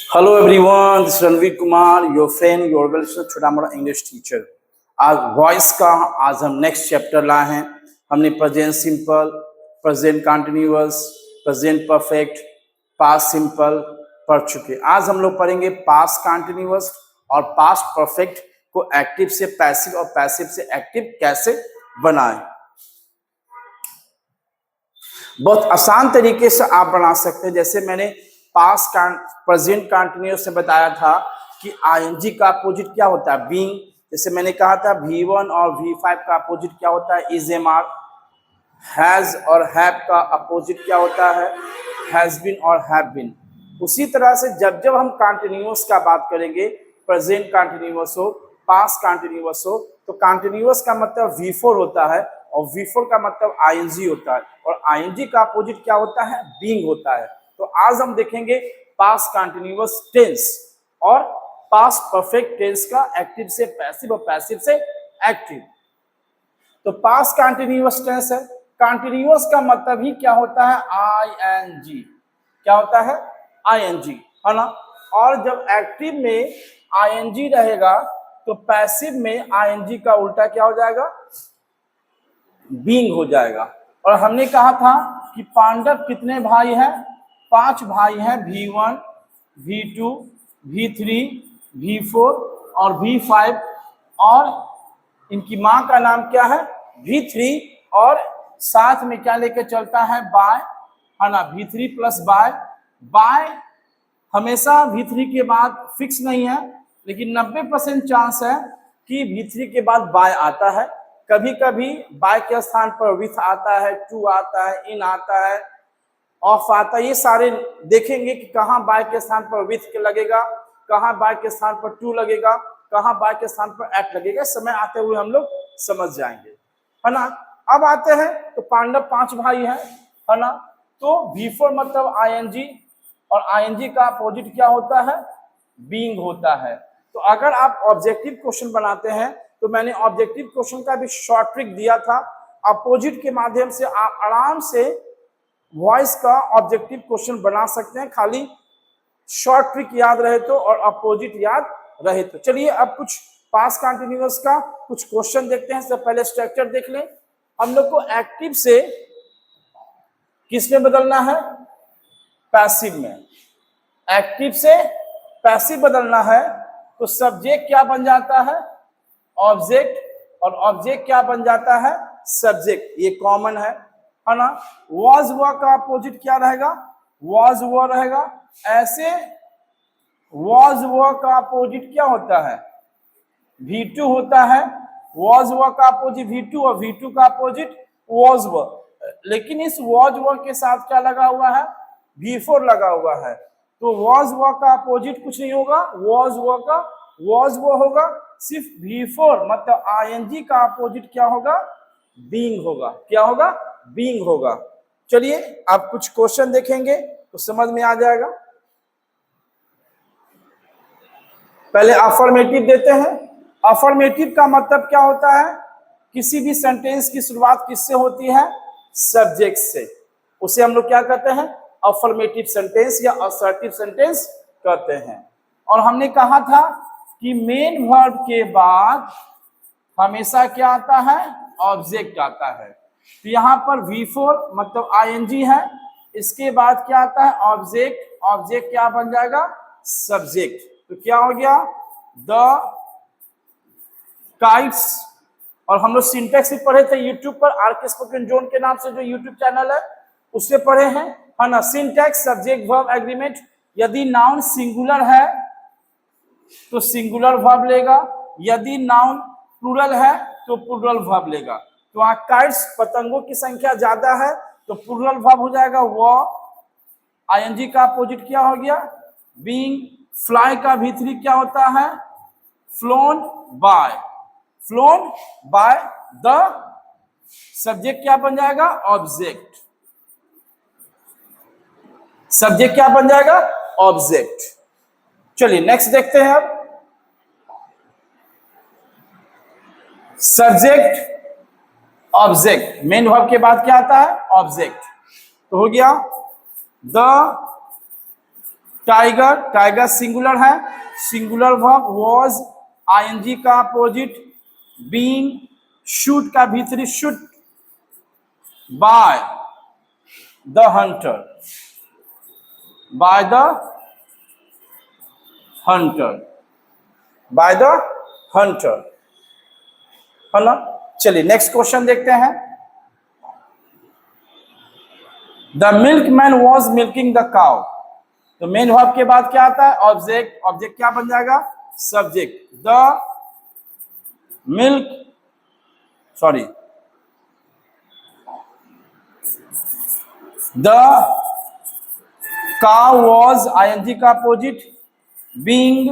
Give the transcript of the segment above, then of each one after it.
Hello everyone, this is Ranveer Kumar, your friend, your well छोटा मोटा English teacher. आज voice का हम नेक्स्ट चैप्टर लाए हैं। हमने present simple, present continuous, present perfect, past simple पढ़ चुके। आज हम लोग पढ़ेंगे पास्ट कंटिन्यूअस और पास्ट परफेक्ट को एक्टिव से पैसिव और पैसिव से एक्टिव कैसे बनाएं। बहुत आसान तरीके से आप बना सकते हैं। जैसे मैंने पास्ट प्रेजेंट कंटिन्यूअस से बताया था कि आईएनजी का अपोजिट क्या होता है, बीइंग। जैसे मैंने कहा था V1 और V5 का अपोजिट क्या होता है, इज एम आर। हैज और हैव का अपोजिट क्या होता है, हैज बीन और हैव बीन। उसी तरह से जब जब हम कंटिन्यूअस का बात करेंगे, प्रेजेंट कंटिन्यूअस हो, पास्ट कंटिन्यूअस हो, तो कंटिन्यूअस का मतलब V4 होता है और V4 का मतलब आईएनजी होता है और आईएनजी का अपोजिट क्या होता है, बीइंग होता है। तो आज हम देखेंगे पास्ट कंटिन्यूअस टेंस और पास्ट परफेक्ट टेंस का एक्टिव से पैसिव और पैसिव से एक्टिव। तो पास्ट कंटिन्यूअस टेंस है, कंटिन्यूअस का मतलब ही क्या होता है, आईएनजी। क्या होता है, आईएनजी, है ना। और जब एक्टिव में आईएनजी रहेगा तो पैसिव में आईएनजी का उल्टा क्या हो जाएगा, बीइंग हो जाएगा। और हमने कहा था कि पांडव कितने भाई हैं, 5 भाई हैं, V1, V2, V3, V4 और V5। और इनकी माँ का नाम क्या है, V3, और साथ में क्या लेके चलता है, बाय, है ना। V3 plus by. बाय हमेशा V3 के बाद फिक्स नहीं है, लेकिन 90% चांस है कि V3 के बाद बाय आता है। कभी कभी बाय के स्थान पर विथ आता है, टू आता है, इन आता है, ऑफ आता है। ये सारे देखेंगे कि कहाँ बाय के स्थान पर विथ के लगेगा, कहाँ बाय के स्थान पर टू लगेगा, कहाँ बाय के स्थान पर एट लगेगा। समय आते हुए हम लोग समझ जाएंगे, है ना। अब आते हैं तो पांडव 5 भाई हैं, है ना। तो V4 मतलब आईएनजी और आईएनजी का अपोजिट क्या होता है, बीइंग होता है। तो अगर आप ऑब्जेक्टिव क्वेश्चन बनाते हैं तो मैंने ऑब्जेक्टिव क्वेश्चन का भी शॉर्ट ट्रिक दिया था। अपोजिट के माध्यम से आप आराम से वॉइस का ऑब्जेक्टिव क्वेश्चन बना सकते हैं, खाली शॉर्ट ट्रिक याद रहे तो और अपोजिट याद रहे तो। चलिए अब कुछ पास्ट कंटिन्यूअस का कुछ क्वेश्चन देखते हैं। सबसे पहले स्ट्रक्चर देख लें। हम लोग को एक्टिव से किस में बदलना है, पैसिव में। एक्टिव से पैसिव बदलना है तो सब्जेक्ट क्या बन जाता है, ऑब्जेक्ट, और ऑब्जेक्ट क्या बन जाता है, सब्जेक्ट। ये कॉमन है ना। वॉज हुआ का अपोजिट क्या रहेगा, वॉज हुआ रहेगा। ऐसे वॉज हुआ का अपोजिट क्या होता है, V2 होता है। वॉज हुआ का अपोजिट V2 और V2 का अपोजिट वॉज हुआ। लेकिन इस वॉज हुआ के साथ क्या लगा हुआ है, V4 लगा हुआ है। तो वॉज हुआ का अपोजिट कुछ नहीं होगा, वॉज हुआ का वॉज हुआ होगा। सिर्फ V4 मतलब आईएनजी का अपोजिट क्या होगा, बीइंग होगा। क्या होगा, बीइंग होगा। चलिए आप कुछ क्वेश्चन देखेंगे तो समझ में आ जाएगा। पहले अफर्मेटिव देते हैं। अफर्मेटिव का मतलब क्या होता है, किसी भी सेंटेंस की शुरुआत किससे होती है, सब्जेक्ट से। उसे हम लोग क्या कहते हैं, अफर्मेटिव सेंटेंस या असर्टिव सेंटेंस कहते हैं। और हमने कहा था कि मेन वर्ब के बाद हमेशा क्या आता है, ऑब्जेक्ट आता है। तो यहाँ पर V4 मतलब आईएनजी है, इसके बाद क्या आता है, ऑब्जेक्ट। ऑब्जेक्ट क्या बन जाएगा, सब्जेक्ट। तो क्या हो गया, द काइट्स। और हम लोग सिंटेक्स भी पढ़े थे यूट्यूब पर, आरके स्पोकन जोन के नाम से जो यूट्यूब चैनल है उससे पढ़े हैं, है ना। Syntax subject verb agreement. यदि नाउन सिंगुलर है तो सिंगुलर वर्ब लेगा, यदि नाउन प्लूरल है तो प्लूरल वर्ब लेगा। तो वहां काइट्स पतंगों की संख्या ज्यादा है तो प्लूरल वर्ब हो जाएगा वो। आईएनजी का अपोजिट क्या हो गया, बीइंग। फ्लाई का V3 क्या होता है, flown by. Flown by the subject क्या बन जाएगा, ऑब्जेक्ट। सब्जेक्ट क्या बन जाएगा, ऑब्जेक्ट। चलिए नेक्स्ट देखते हैं अब। सब्जेक्ट ऑब्जेक्ट, मेन वर्ब के बाद क्या आता है, ऑब्जेक्ट। तो हो गया द टाइगर, टाइगर सिंगुलर है, सिंगुलर वर्ब वॉज, आईएनजी का अपोजिट बीइंग, शूट का भीतरी shoot, by the Hunter, by the Hunter, by the Hunter, है ना। चलिए नेक्स्ट क्वेश्चन देखते हैं। The milkman was milking the cow, तो मेन वर्ब के बाद क्या आता है, ऑब्जेक्ट, ऑब्जेक्ट क्या बन जाएगा, subject. The milk, sorry, the cow was, ING का अपोजिट बीइंग,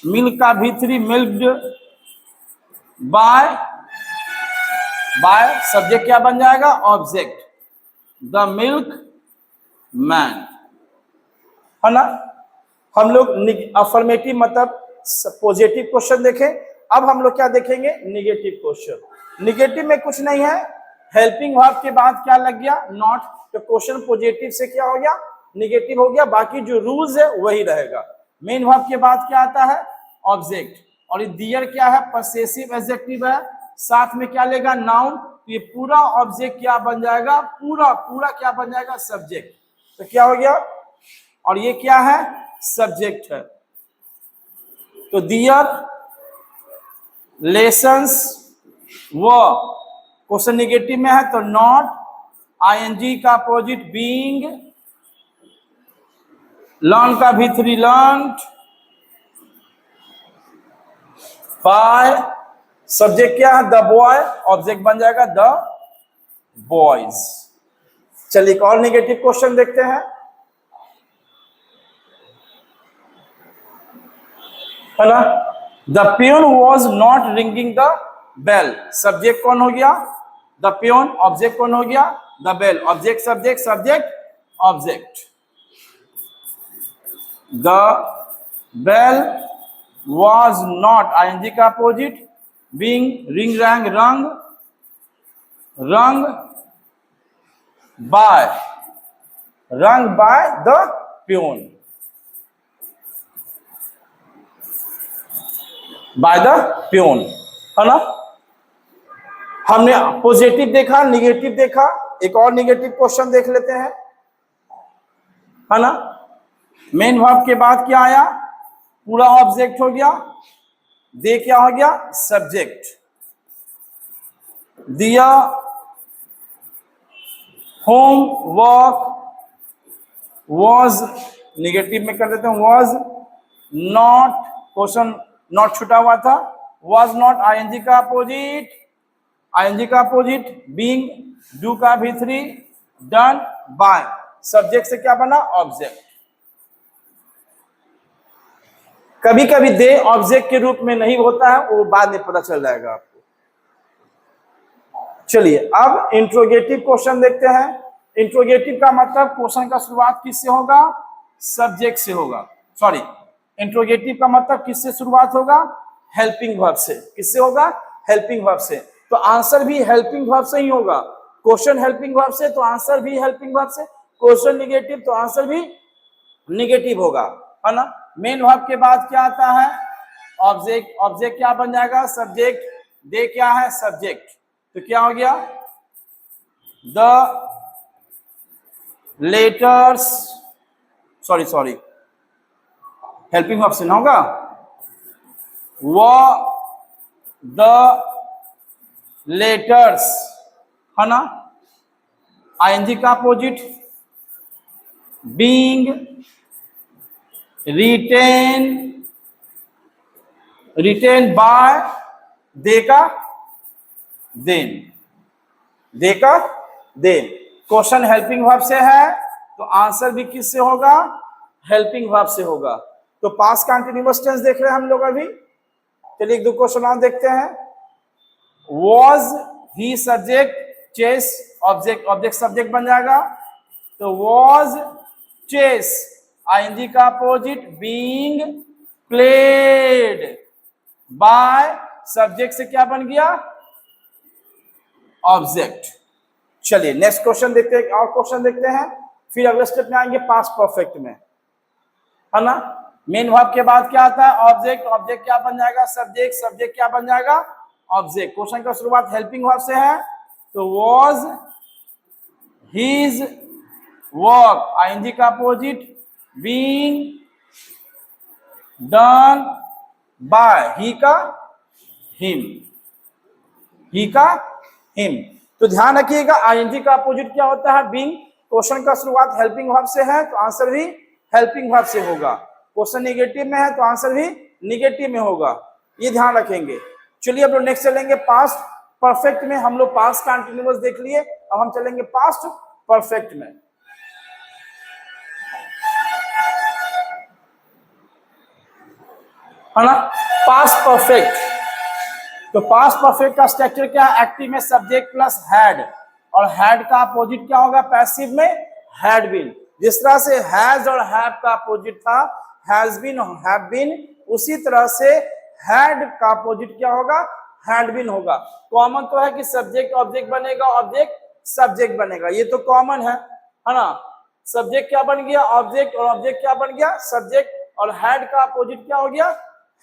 मिल्क का भीतरी मिल्क्ड, बाय, बाय सब्जेक्ट क्या बन जाएगा, ऑब्जेक्ट, द मिल्क मैन, है ना। हम लोग अफर्मेटिव मतलब पॉजिटिव क्वेश्चन देखें, अब हम लोग क्या देखेंगे, निगेटिव क्वेश्चन। निगेटिव में कुछ नहीं है, हेल्पिंग वर्ब के बाद क्या लग गया, नॉट, तो क्वेश्चन पॉजिटिव से क्या हो गया, निगेटिव हो गया, बाकी जो रूल्स है वही रहेगा। मेन वर्ब के बाद क्या आता है, ऑब्जेक्ट, और दियर क्या है, पसेसिव एडजेक्टिव है, साथ में क्या लेगा, नाउन, तो ये पूरा ऑब्जेक्ट क्या बन जाएगा, पूरा पूरा क्या बन जाएगा, सब्जेक्ट। तो क्या हो गया, और ये क्या है, सब्जेक्ट है। तो दियर लेसन्स वो क्वेश्चन निगेटिव में है, तो नॉट, आईएनजी का अपोजिट बीइंग, लर्न का भीतरी लर्न्ड, बाय, सब्जेक्ट क्या है, द बॉय, ऑब्जेक्ट बन जाएगा द बॉयज। चलिए एक और निगेटिव क्वेश्चन देखते हैं, है ना। The peon was not ringing the bell, subject कौन हो गया, द प्यून, ऑब्जेक्ट कौन हो गया, the bell, object subject subject object. The bell was not, ING का opposite being, ring rang rung, rung by, rung by the peon, by the peon, है ना। हमने पॉजिटिव देखा, निगेटिव देखा, एक और निगेटिव क्वेश्चन देख लेते हैं, है ना। मेन वर्ब के बाद क्या आया, पूरा ऑब्जेक्ट हो गया, दे क्या हो गया, सब्जेक्ट, दिया होम वर्क वॉज, निगेटिव में कर देते हैं, वॉज नॉट, क्वेश्चन नॉट छुटा हुआ था, वॉज नॉट, आईएनजी का अपोजिट, आईएनजी का अपोजिट बीइंग, डू का भीतरी डन, बाय, सब्जेक्ट से क्या बना, ऑब्जेक्ट। कभी कभी दे ऑब्जेक्ट के रूप में नहीं होता है, वो बाद में पता चल जाएगा आपको। चलिए अब इंट्रोगेटिव क्वेश्चन देखते हैं। इंट्रोगेटिव का मतलब क्वेश्चन का शुरुआत किससे होगा, सब्जेक्ट से होगा, सॉरी, इंट्रोगेटिव का मतलब किससे शुरुआत होगा, हेल्पिंग वर्ब से। किससे होगा, हेल्पिंग वर्ब से। तो आंसर भी हेल्पिंग वर्ब से ही होगा। क्वेश्चन हेल्पिंग वर्ब से तो आंसर भी हेल्पिंग वर्ब से, क्वेश्चन निगेटिव तो आंसर भी निगेटिव होगा, है ना। मेन वर्ब के बाद क्या आता है, ऑब्जेक्ट, ऑब्जेक्ट क्या बन जाएगा, सब्जेक्ट, दे क्या है, सब्जेक्ट, तो क्या हो गया, the letters, sorry sorry, helping verb से ना होगा, वो द लेटर्स, है ना, आईएनजी का opposite being, written, written by, देका देन, देका देन। क्वेश्चन हेल्पिंग वर्ब से है तो आंसर भी किससे होगा, हेल्पिंग वर्ब से होगा। तो पास्ट कंटीन्यूअस टेंस देख रहे हैं हम लोग अभी। चलिए एक दो क्वेश्चन और देखते हैं। Was he subject, chase object, object subject बन जाएगा, तो वॉज चेस, आईएनजी का opposite being played, by, subject से क्या बन गया, ऑब्जेक्ट। चलिए नेक्स्ट क्वेश्चन देखते हैं, और क्वेश्चन देखते हैं, फिर अगले स्टेप में आएंगे पास्ट परफेक्ट में। है ना। मेन वर्ब के बाद क्या आता है, ऑब्जेक्ट, ऑब्जेक्ट क्या बन जाएगा, सब्जेक्ट, सब्जेक्ट क्या बन जाएगा, ऑब्जेक्ट। क्वेश्चन का शुरुआत हेल्पिंग वर्ब से है, तो वॉज हिज वर्क, आईएनजी का opposite being done by, he का हिम, ही का हिम। तो ध्यान रखिएगा आईएनजी का अपोजिट क्या होता है, बीइंग। क्वेश्चन का शुरुआत हेल्पिंग वर्ब से है तो आंसर भी हेल्पिंग वर्ब से होगा। क्वेश्चन नेगेटिव में है तो आंसर भी नेगेटिव में होगा, ये ध्यान रखेंगे। चलिए अब लोग नेक्स्ट चलेंगे पास्ट परफेक्ट में। हम लोग पास्ट कंटिन्यूअस देख लिए, अब हम चलेंगे पास्ट परफेक्ट में। है ना, पास्ट परफेक्ट। तो पास्ट परफेक्ट का स्ट्रक्चर क्या है, एक्टिव में सब्जेक्ट प्लस हैड, और हैड का अपोजिट क्या होगा, पैसिव में हैड बीन। जिस तरह से हैज और हैव का अपोजिट था हैज बीन और हैव बीन, उसी तरह से हैड का अपोजिट क्या होगा, हैड बीन होगा। कॉमन तो है कि सब्जेक्ट ऑब्जेक्ट बनेगा, ऑब्जेक्ट सब्जेक्ट बनेगा, ये तो कॉमन है ना। सब्जेक्ट क्या बन गया, ऑब्जेक्ट, और ऑब्जेक्ट क्या बन गया, सब्जेक्ट, और हैड का अपोजिट क्या हो गया,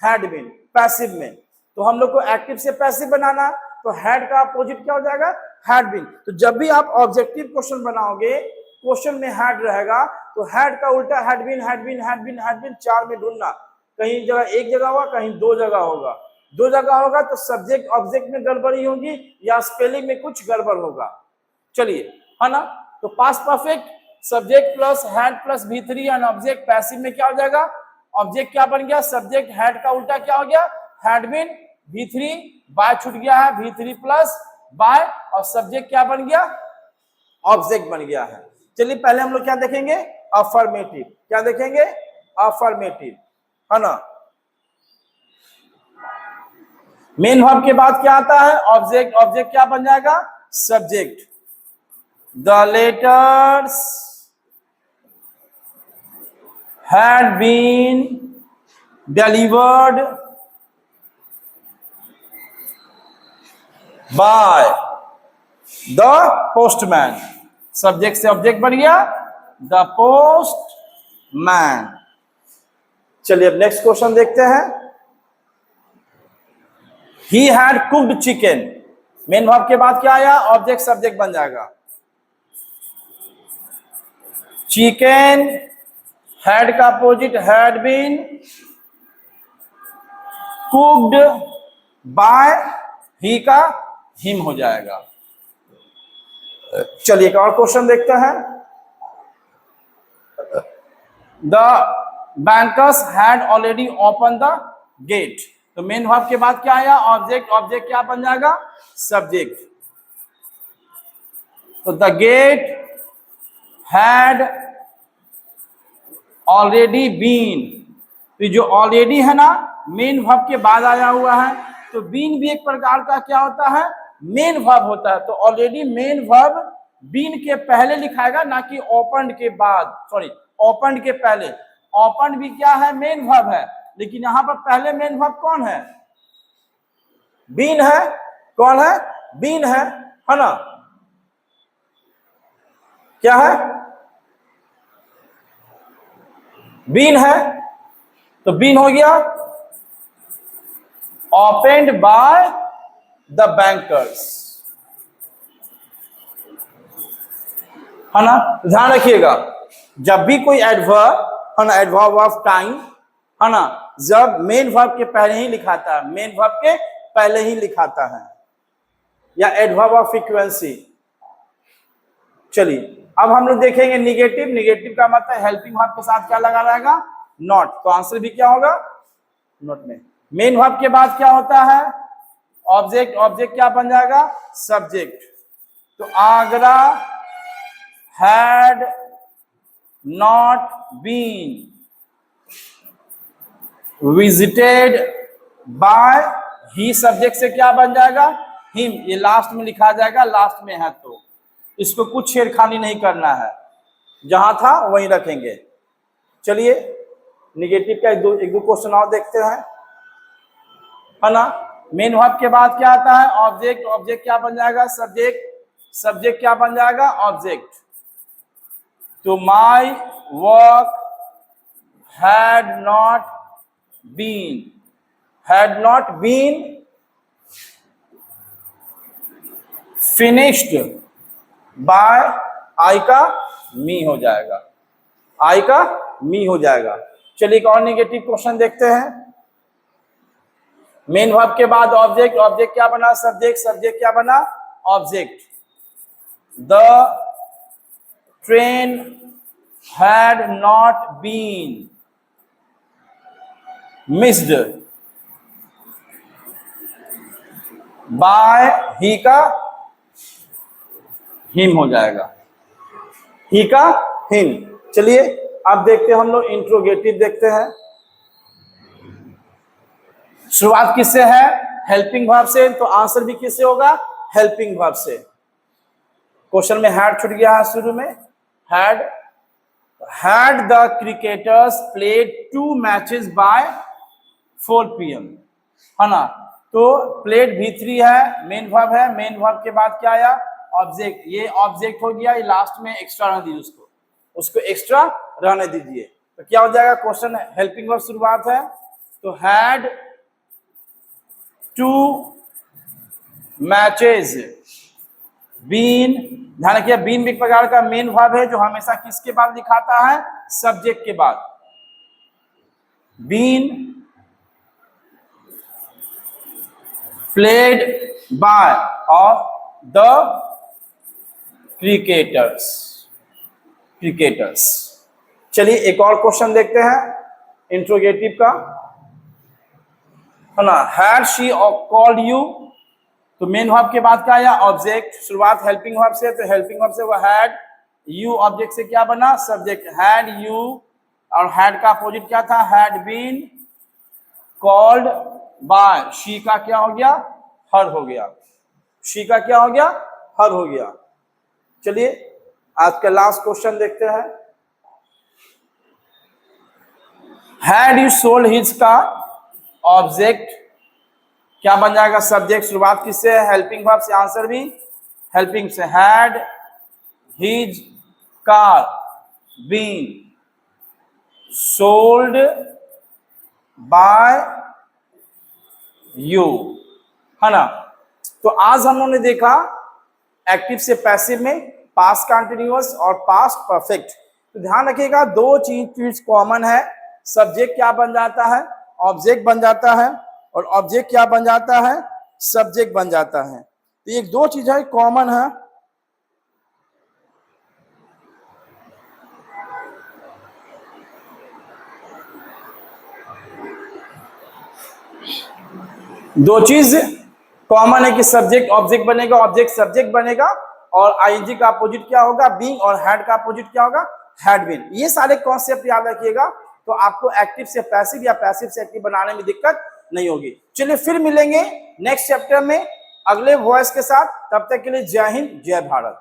हैड बीन, पैसिव में। तो हम लोग को एक्टिव से पैसिव बनाना, तो हैड का अपोजिट क्या हो जाएगा, हैड बीन। तो जब भी आप ऑब्जेक्टिव क्वेश्चन बनाओगे, क्वेश्चन में हैड रहेगा, तो हैड का उल्टा had been, had been, had been, had been, चार में ढूंढना। कहीं जगह एक जगह होगा, कहीं दो जगह होगा। दो जगह होगा तो सब्जेक्ट ऑब्जेक्ट में गड़बड़ी होगी या स्पेलिंग में कुछ गड़बड़ होगा। चलिए, है ना। तो past perfect subject plus had plus V3 and object, passive में क्या हो जाएगा, ऑब्जेक्ट क्या बन गया, सब्जेक्ट, हैड का उल्टा क्या हो गया, हैड बीन, V3 बाय छूट गया है, V3 प्लस बाय, और सब्जेक्ट क्या बन गया, ऑब्जेक्ट बन गया है। चलिए पहले हम लोग क्या देखेंगे, अफर्मेटिव। क्या देखेंगे, अफर्मेटिव, है ना। मेन वर्ब के बाद क्या आता है, ऑब्जेक्ट, ऑब्जेक्ट क्या बन जाएगा, subject. The letters had been delivered by the postman, subject से ऑब्जेक्ट बन गया, द पोस्टमैन। चलिए अब नेक्स्ट क्वेश्चन देखते हैं। He had cooked chicken, main verb के बाद क्या आया, ऑब्जेक्ट सब्जेक्ट बन जाएगा। चिकन, हैड का opposite had been, cooked by, he का हिम हो जाएगा। चलिए एक और क्वेश्चन देखते हैं। The bankers had already open the gate, तो मेन वर्ब के बाद क्या आया, ऑब्जेक्ट, ऑब्जेक्ट क्या बन जाएगा, सब्जेक्ट। तो the gate had already been, तो जो ऑलरेडी है ना मेन वर्ब के बाद आया हुआ है, तो बीन भी एक प्रकार का क्या होता है, मेन वर्ब होता है। तो ऑलरेडी मेन वर्ब बीन के पहले लिखाएगा, ना कि ओपन के बाद, सॉरी ओपन के पहले। ओपन भी क्या है, मेन वर्ब है, लेकिन यहां पर पहले मेन वर्ब कौन है, बीन है। कौन है, बीन है ना। क्या है, बीन है, तो बीन हो गया ओपेंड बाय द बैंकर्स, है ना। ध्यान रखिएगा जब भी कोई एडवर्ब है ना, एडवर्ब ऑफ टाइम है ना, जब मेन वर्ब के पहले ही लिखाता है, मेन वर्ब के पहले ही लिखाता है, या एडवर्ब ऑफ फ्रीक्वेंसी। चलिए अब हम लोग देखेंगे निगेटिव। निगेटिव का मतलब हेल्पिंग वर्ब के साथ क्या लगा रहेगा, नॉट, तो आंसर भी क्या होगा, नॉट में। मेन वर्ब के बाद क्या होता है, ऑब्जेक्ट, ऑब्जेक्ट क्या बन जाएगा, सब्जेक्ट। तो Agra had not been visited by, he subject से क्या बन जाएगा, हिम, ये लास्ट में लिखा जाएगा, लास्ट में है तो इसको कुछ छेड़खानी नहीं करना है, जहां था वहीं रखेंगे। चलिए निगेटिव का एक दो क्वेश्चन और देखते हैं, है ना। मेन वर्ब के बाद क्या आता है, ऑब्जेक्ट, ऑब्जेक्ट क्या बन जाएगा, सब्जेक्ट, सब्जेक्ट क्या बन जाएगा, ऑब्जेक्ट। तो my work had not been finished by, आई का मी हो जाएगा, आई का मी हो जाएगा। चलिए एक और नेगेटिव क्वेश्चन देखते हैं। मेन वर्ब के बाद ऑब्जेक्ट, ऑब्जेक्ट क्या बना सब्जेक्ट, सब्जेक्ट क्या बना object. The train had not been missed by, ही का हिम हो जाएगा, ही का हिम। चलिए अब देखते हैं हम लोग इंट्रोगेटिव देखते हैं। शुरुआत किससे है हेल्पिंग वर्ब से, तो आंसर भी किससे होगा हेल्पिंग वर्ब से। क्वेश्चन में हैड छूट गया है शुरू में। had the cricketers played 2 matches by 4 PM, है ना। तो played V3 है, मेन वर्ब है, मेन वर्ब के बाद क्या आया ऑब्जेक्ट, ये ऑब्जेक्ट हो गया, ये लास्ट में एक्स्ट्रा रहने दीजिए, उसको एक्स्ट्रा रहने दीजिए। तो क्या हो जाएगा क्वेश्चन हेल्पिंग वर्ब शुरुआत है, तो had 2 मैचेस बीन, ध्यान रखिए बीन भी एक प्रकार का मेन वर्ब है जो हमेशा किसके बाद दिखाता है सब्जेक्ट के बाद। बीन प्लेड बाय और द क्रिकेटर्स, क्रिकेटर्स। चलिए एक और क्वेश्चन देखते हैं इंट्रोगेटिव का, है ना। हैड शी कॉल्ड यू, तो मेन वर्ब के बाद क्या आया ऑब्जेक्ट, शुरुआत हेल्पिंग वर्ब से, तो हेल्पिंग वर्ब से वो हैड, यू ऑब्जेक्ट से क्या बना सब्जेक्ट, हैड यू, और हैड का अपोजिट क्या था had been called by, she का क्या हो गया हर हो गया, शी का क्या हो गया हर हो गया। चलिए आज का लास्ट क्वेश्चन देखते हैं। हैड यू सोल्ड हिज का ऑब्जेक्ट क्या बन जाएगा सब्जेक्ट, शुरुआत किससे है हेल्पिंग वर्ब से, आंसर भी हेल्पिंग से। Had his car been sold by you, है ना। तो आज हम लोगों ने देखा एक्टिव से पैसिव में पास्ट कंटिन्यूअस और पास्ट परफेक्ट। तो ध्यान रखिएगा दो चीज कॉमन है, सब्जेक्ट क्या बन जाता है ऑब्जेक्ट बन जाता है, और ऑब्जेक्ट क्या बन जाता है सब्जेक्ट बन जाता है। तो ये दो चीजें कॉमन है। दो चीज कॉमन है कि सब्जेक्ट ऑब्जेक्ट बनेगा, ऑब्जेक्ट सब्जेक्ट बनेगा, और आईएनजी का अपोजिट क्या होगा बीइंग, और हैड का अपोजिट क्या होगा हैड बीन। ये सारे कॉन्सेप्ट याद रखिएगा तो आपको एक्टिव से पैसिव या पैसिव से एक्टिव बनाने में दिक्कत नहीं होगी। चलिए फिर मिलेंगे नेक्स्ट चैप्टर में अगले वॉइस के साथ, तब तक के लिए जय हिंद जय भारत।